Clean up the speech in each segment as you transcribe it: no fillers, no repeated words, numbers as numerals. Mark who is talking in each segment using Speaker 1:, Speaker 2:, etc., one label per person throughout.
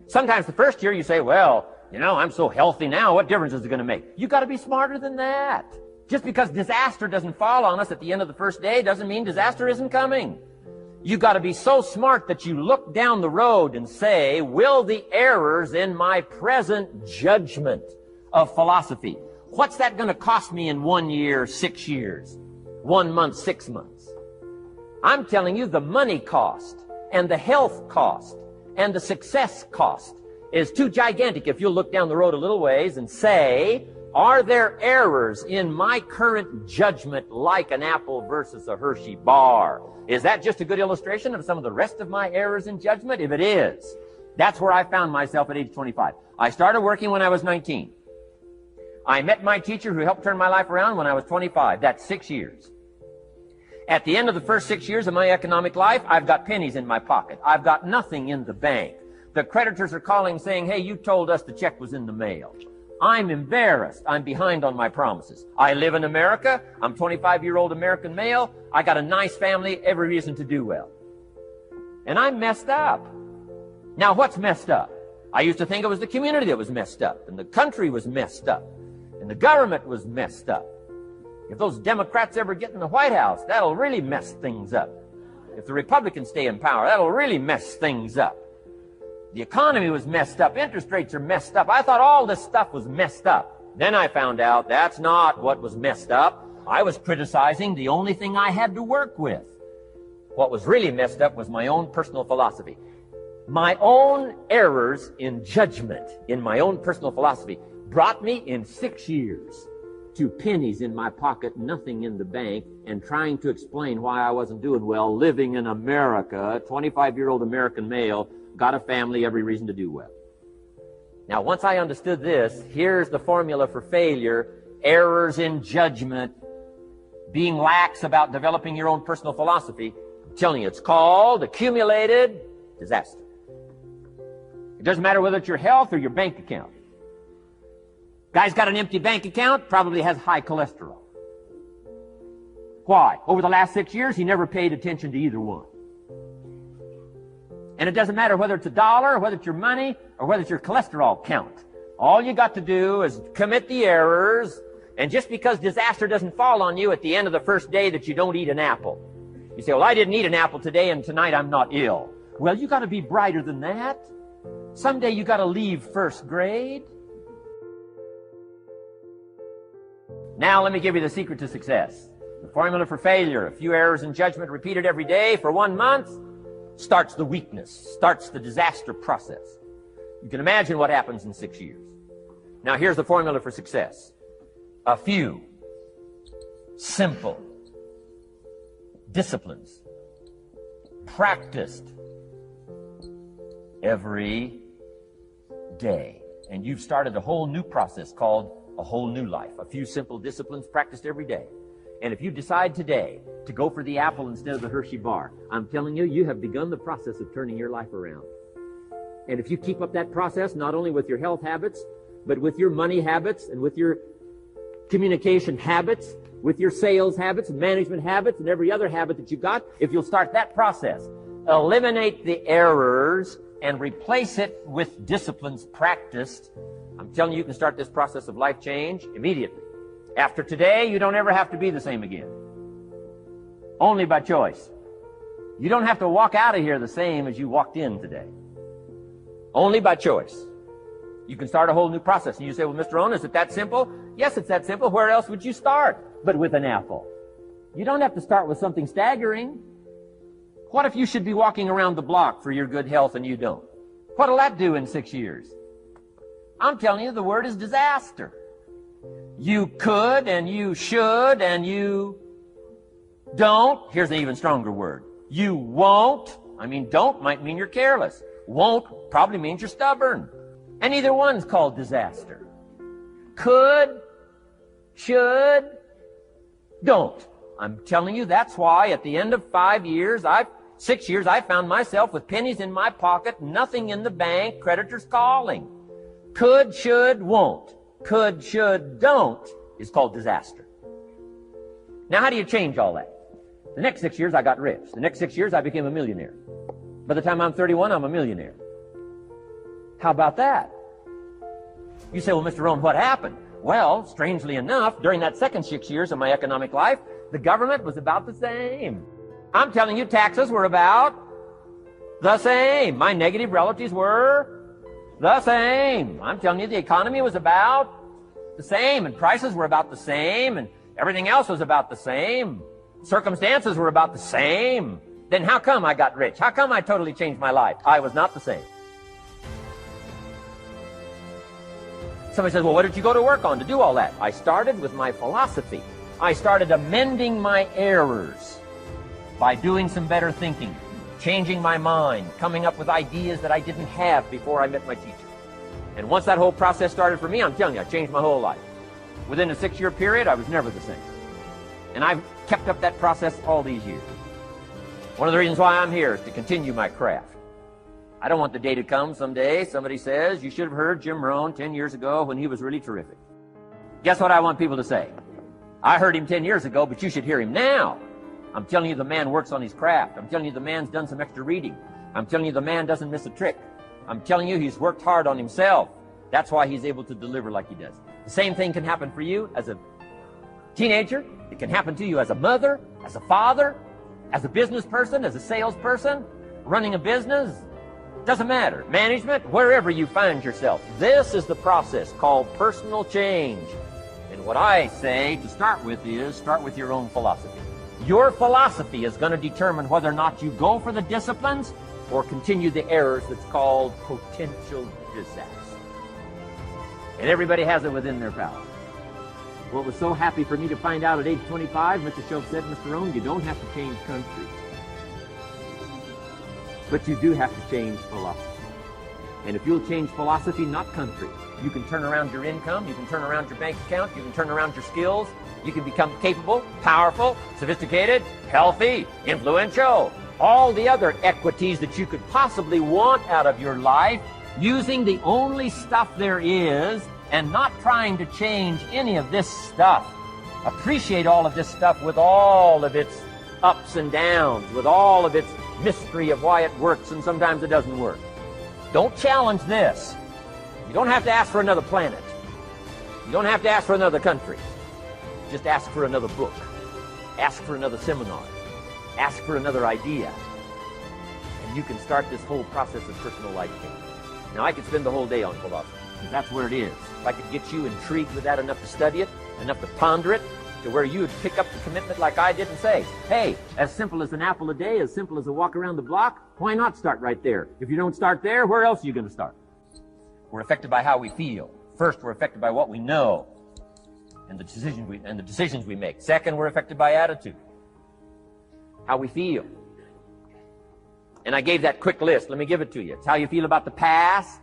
Speaker 1: Sometimes the first year you say, well, you know, I'm so healthy now, what difference is it going to make? You got to be smarter than that. Just because disaster doesn't fall on us at the end of the first day doesn't mean disaster isn't coming. You got to be so smart that you look down the road and say, will the errors in my present judgment of philosophy, what's that going to cost me in 1 year, 6 years, 1 month, 6 months? I'm telling you, the money cost and the health cost and the success cost is too gigantic if you'll look down the road a little ways and say, are there errors in my current judgment like an apple versus a Hershey bar? Is that just a good illustration of some of the rest of my errors in judgment? If it is, that's where I found myself at age 25. I started working when I was 19. I met my teacher who helped turn my life around when I was 25. That's 6 years. At the end of the first 6 years of my economic life, I've got pennies in my pocket. I've got nothing in the bank. The creditors are calling saying, hey, you told us the check was in the mail. I'm embarrassed. I'm behind on my promises. I live in America. I'm 25-year-old American male. I got a nice family, every reason to do well. And I'm messed up. Now, what's messed up? I used to think it was the community that was messed up, and the country was messed up, and the government was messed up. If those Democrats ever get in the White House, that'll really mess things up. If the Republicans stay in power, that'll really mess things up. The economy was messed up. Interest rates are messed up. I thought all this stuff was messed up. Then I found out that's not what was messed up. I was criticizing the only thing I had to work with. What was really messed up was my own personal philosophy. My own errors in judgment in my own personal philosophy brought me in 6 years to pennies in my pocket, nothing in the bank, and trying to explain why I wasn't doing well living in America, 25-year-old American male, got a family, every reason to do well. Now, once I understood this, here's the formula for failure: errors in judgment, being lax about developing your own personal philosophy. I'm telling you, it's called accumulated disaster. It doesn't matter whether it's your health or your bank account. Guy's got an empty bank account, probably has high cholesterol. Why? Over the last 6 years, he never paid attention to either one. And it doesn't matter whether it's a dollar, or whether it's your money, or whether it's your cholesterol count. All you got to do is commit the errors, and just because disaster doesn't fall on you at the end of the first day that you don't eat an apple. You say, well, I didn't eat an apple today, and tonight I'm not ill. Well, you got to be brighter than that. Someday you got to leave first grade. Now let me give you the secret to success. The formula for failure: a few errors in judgment repeated every day for 1 month starts the weakness, starts the disaster process. You can imagine what happens in 6 years. Now here's the formula for success: a few simple disciplines practiced every day. And you've started a whole new process called a whole new life. A few simple disciplines practiced every day. And if you decide today to go for the apple instead of the Hershey bar, I'm telling you, you have begun the process of turning your life around. And if you keep up that process, not only with your health habits, but with your money habits and with your communication habits, with your sales habits and management habits and every other habit that you got, if you'll start that process, eliminate the errors and replace it with disciplines practiced, I'm telling you, you can start this process of life change immediately. After today, you don't ever have to be the same again. Only by choice. You don't have to walk out of here the same as you walked in today. Only by choice. You can start a whole new process. And you say, well, Mr. Rohn, is it that simple? Yes, it's that simple. Where else would you start but with an apple? You don't have to start with something staggering. What if you should be walking around the block for your good health and you don't? What'll that do in 6 years? I'm telling you, the word is disaster. You could and you should and you don't. Here's an even stronger word. You won't. I mean, don't might mean you're careless. Won't probably means you're stubborn. And either one's called disaster. Could, should, don't. I'm telling you, that's why at the end of 6 years, I found myself with pennies in my pocket, nothing in the bank, creditors calling. Could, should, won't. Could, should, don't is called disaster. Now, how do you change all that? The next 6 years, I got rich. The next 6 years, I became a millionaire. By the time I'm 31, I'm a millionaire. How about that? You say, well, Mr. Rohn, what happened? Well, strangely enough, during that second 6 years of my economic life, the government was about the same. I'm telling you, taxes were about the same. My negative relatives were the same. I'm telling you, the economy was about the same, and prices were about the same, and everything else was about the same. Circumstances were about the same. Then how come I got rich? How come I totally changed my life? I was not the same. Somebody says, well, what did you go to work on to do all that? I started with my philosophy. I started amending my errors by doing some better thinking, changing my mind, coming up with ideas that I didn't have before I met my teacher. And once that whole process started for me, I'm telling you, I changed my whole life. Within a 6-year period, I was never the same. And I've kept up that process all these years. One of the reasons why I'm here is to continue my craft. I don't want the day to come someday somebody says, you should have heard Jim Rohn 10 years ago when he was really terrific. Guess what I want people to say? I heard him 10 years ago, but you should hear him now. I'm telling you, the man works on his craft. I'm telling you, the man's done some extra reading. I'm telling you, the man doesn't miss a trick. I'm telling you, he's worked hard on himself. That's why he's able to deliver like he does. The same thing can happen for you as a teenager. It can happen to you as a mother, as a father, as a business person, as a salesperson, running a business. Doesn't matter. Management, wherever you find yourself. This is the process called personal change. And what I say to start with is, start with your own philosophy. Your philosophy is going to determine whether or not you go for the disciplines or continue the errors that's called potential disaster. And everybody has it within their power. Well, it was so happy for me to find out at age 25, Mr. Shoaff said, Mr. Rohn, you don't have to change countries. But you do have to change philosophy. And if you'll change philosophy, not country, you can turn around your income, you can turn around your bank account, you can turn around your skills, you can become capable, powerful, sophisticated, healthy, influential, all the other equities that you could possibly want out of your life, using the only stuff there is and not trying to change any of this stuff. Appreciate all of this stuff with all of its ups and downs, with all of its mystery of why it works and sometimes it doesn't work. Don't challenge this. You don't have to ask for another planet. You don't have to ask for another country. Just ask for another book. Ask for another seminar. Ask for another idea. And you can start this whole process of personal life change. Now, I could spend the whole day on philosophy, because that's where it is. If I could get you intrigued with that enough to study it, enough to ponder it, to where you would pick up the commitment like I did and say, hey, as simple as an apple a day, as simple as a walk around the block, why not start right there? If you don't start there, where else are you going to start? We're affected by how we feel. First, we're affected by what we know and the decisions we make. Second, we're affected by attitude, how we feel. And I gave that quick list. Let me give it to you. It's how you feel about the past.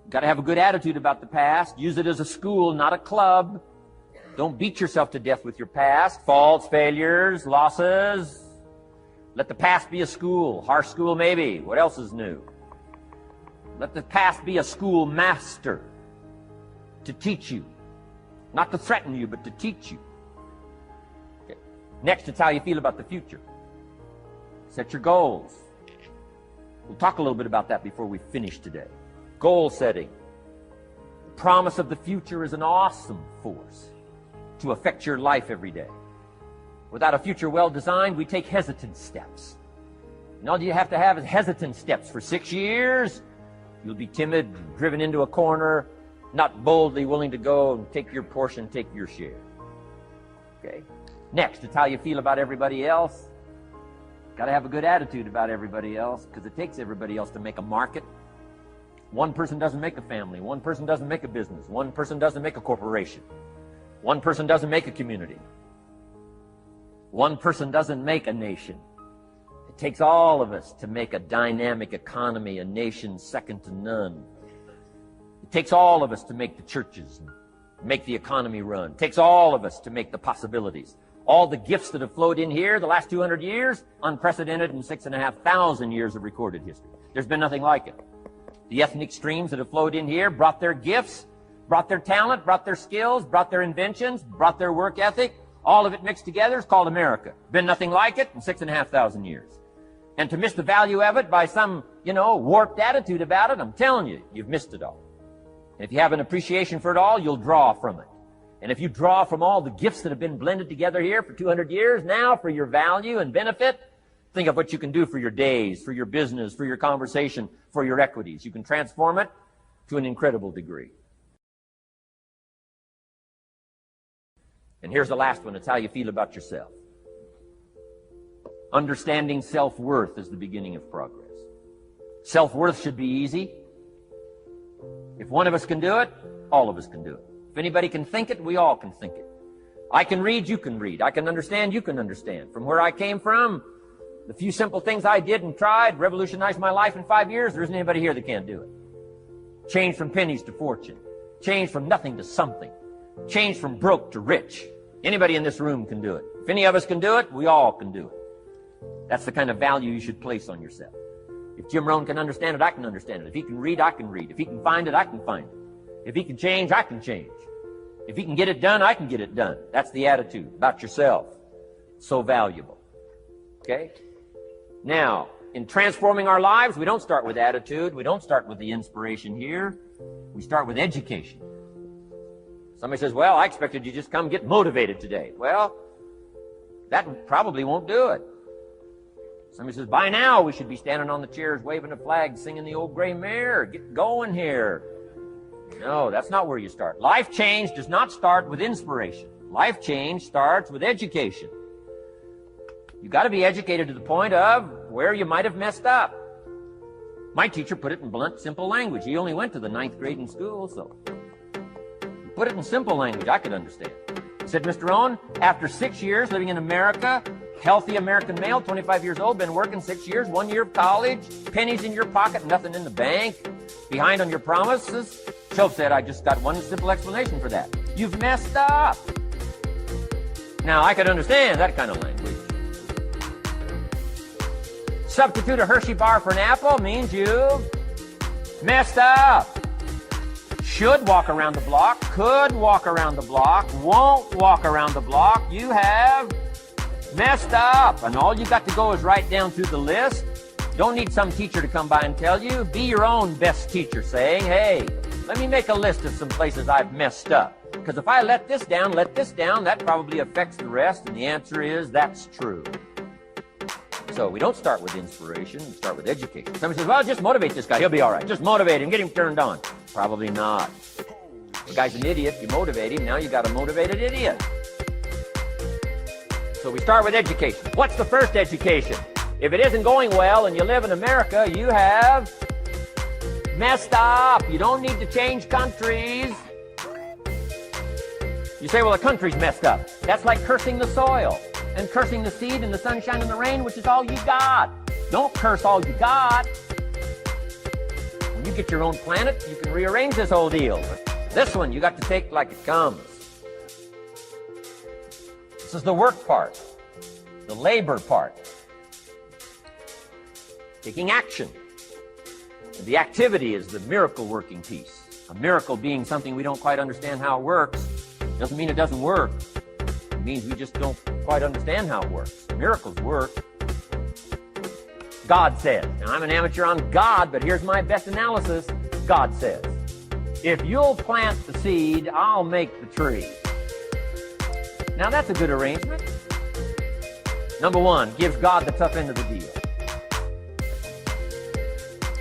Speaker 1: You've got to have a good attitude about the past. Use it as a school, not a club. Don't beat yourself to death with your past. Faults, failures, losses. Let the past be a school. Harsh school, maybe. What else is new? Let the past be a school master to teach you. Not to threaten you, but to teach you. Okay. Next, it's how you feel about the future. Set your goals. We'll talk a little bit about that before we finish today. Goal setting. The promise of the future is an awesome force to affect your life every day. Without a future well designed, we take hesitant steps. And all you have to have is hesitant steps for 6 years. You'll be timid, driven into a corner, not boldly willing to go and take your portion, take your share. Okay. Next, it's how you feel about everybody else. Got to have a good attitude about everybody else, because it takes everybody else to make a market. One person doesn't make a family. One person doesn't make a business. One person doesn't make a corporation. One person doesn't make a community. One person doesn't make a nation. It takes all of us to make a dynamic economy, a nation second to none. It takes all of us to make the churches, make the economy run. It takes all of us to make the possibilities. All the gifts that have flowed in here the last 200 years, unprecedented in 6,500 years of recorded history. There's been nothing like it. The ethnic streams that have flowed in here brought their gifts, brought their talent, brought their skills, brought their inventions, brought their work ethic. All of it mixed together is called America. Been nothing like it in 6,500 years. And to miss the value of it by some, warped attitude about it, I'm telling you, you've missed it all. And if you have an appreciation for it all, you'll draw from it. And if you draw from all the gifts that have been blended together here for 200 years, now for your value and benefit, think of what you can do for your days, for your business, for your conversation, for your equities. You can transform it to an incredible degree. And here's the last one. It's how you feel about yourself. Understanding self-worth is the beginning of progress. Self-worth should be easy. If one of us can do it, all of us can do it. If anybody can think it, we all can think it. I can read, you can read. I can understand, you can understand. From where I came from, the few simple things I did and tried revolutionized my life in 5 years. There isn't anybody here that can't do it. Change from pennies to fortune. Change from nothing to something. Change from broke to rich. Anybody in this room can do it. If any of us can do it, we all can do it. That's the kind of value you should place on yourself. If Jim Rohn can understand it, I can understand it. If he can read, I can read. If he can find it, I can find it. If he can change, I can change. If he can get it done, I can get it done. That's the attitude about yourself. So valuable. Okay? Now, in transforming our lives, we don't start with attitude. We don't start with the inspiration here. We start with education. Somebody says, well, I expected you just come get motivated today. Well, that probably won't do it. Somebody says, by now we should be standing on the chairs, waving a flag, singing the old gray mare. Get going here. No, that's not where you start. Life change does not start with inspiration. Life change starts with education. You've got to be educated to the point of where you might have messed up. My teacher put it in blunt, simple language. He only went to the 9th grade in school, so he put it in simple language I could understand. He said, Mr. Rohn, after 6 years living in America, healthy American male, 25 years old, been working 6 years, 1 year of college, pennies in your pocket, nothing in the bank, behind on your promises. Shoaff said, I just got one simple explanation for that. You've messed up. Now, I could understand that kind of language. Substitute a Hershey bar for an apple means you've messed up. Should walk around the block, could walk around the block, won't walk around the block. You have messed up. And all you got to go is write down through the list. Don't need some teacher to come by and tell you. Be your own best teacher saying, hey, let me make a list of some places I've messed up. Because if I let this down, that probably affects the rest. And the answer is, that's true. So we don't start with inspiration, we start with education. Somebody says, well, just motivate this guy, he'll be all right. Just motivate him, get him turned on. Probably not. The guy's an idiot, you motivate him, now you got a motivated idiot. So we start with education. What's the first education? If it isn't going well and you live in America, you have messed up. You don't need to change countries. You say, well, the country's messed up. That's like cursing the soil and cursing the seed and the sunshine and the rain, which is all you got. Don't curse all you got. When you get your own planet, you can rearrange this whole deal. This one, you got to take like it comes. This is the work part, the labor part. Taking action. And the activity is the miracle working piece. A miracle being something we don't quite understand how it works doesn't mean it doesn't work. It means we just don't quite understand how it works. Miracles work. God says. Now, I'm an amateur on God, but here's my best analysis. God says, if you'll plant the seed, I'll make the tree. Now, that's a good arrangement. Number one, gives God the tough end of the deal.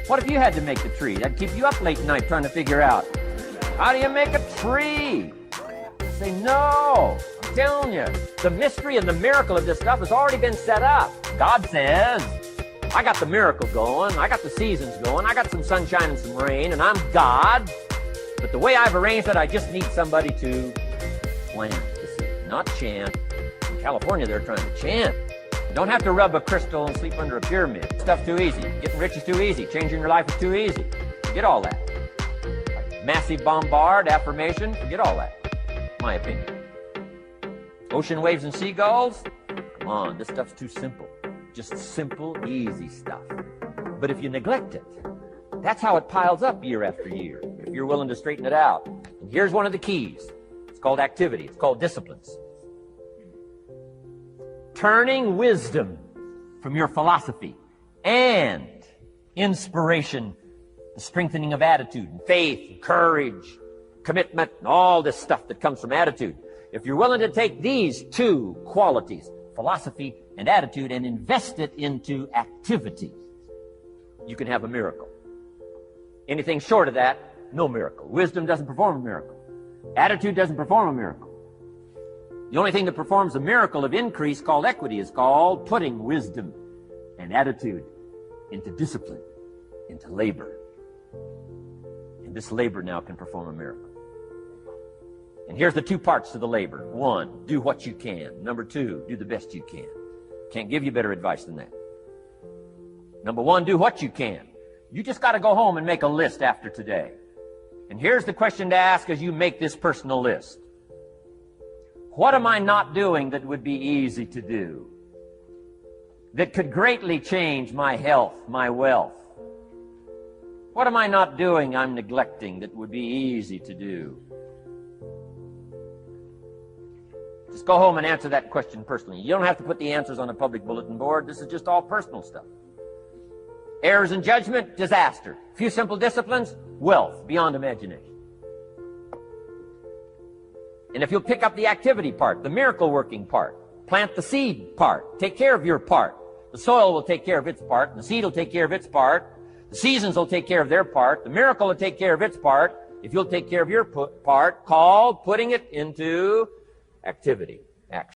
Speaker 1: What if you had to make the tree? That'd keep you up late at night trying to figure out, how do you make a tree? Say, no. I'm telling you, the mystery and the miracle of this stuff has already been set up. God says, I got the miracle going, I got the seasons going, I got some sunshine and some rain, and I'm God. But the way I've arranged it, I just need somebody to plant the seed, not chant. In California, they're trying to chant. You don't have to rub a crystal and sleep under a pyramid. Stuff's too easy. Getting rich is too easy. Changing your life is too easy. Forget all that. Like massive bombard, affirmation, forget all that. My opinion. Ocean waves and seagulls? Come on, this stuff's too simple. Just simple, easy stuff. But if you neglect it, that's how it piles up year after year, if you're willing to straighten it out. And here's one of the keys. It's called activity. It's called disciplines. Turning wisdom from your philosophy and inspiration, the strengthening of attitude, and faith, and courage, commitment, and all this stuff that comes from attitude. If you're willing to take these two qualities, philosophy and attitude, and invest it into activity, you can have a miracle. Anything short of that, no miracle. Wisdom doesn't perform a miracle. Attitude doesn't perform a miracle. The only thing that performs a miracle of increase called equity is called putting wisdom and attitude into discipline, into labor. And this labor now can perform a miracle. And here's the two parts to the labor. One, do what you can. Number two, do the best you can. Can't give you better advice than that. Number one, do what you can. You just got to go home and make a list after today. And here's the question to ask as you make this personal list. What am I not doing that would be easy to do? That could greatly change my health, my wealth? What am I not doing I'm neglecting that would be easy to do? Just go home and answer that question personally. You don't have to put the answers on a public bulletin board. This is just all personal stuff. Errors in judgment, disaster. Few simple disciplines, wealth beyond imagination. And if you'll pick up the activity part, the miracle working part, plant the seed part, take care of your part. The soil will take care of its part, and the seed will take care of its part. The seasons will take care of their part. The miracle will take care of its part. If you'll take care of your part, called putting it into activity, action.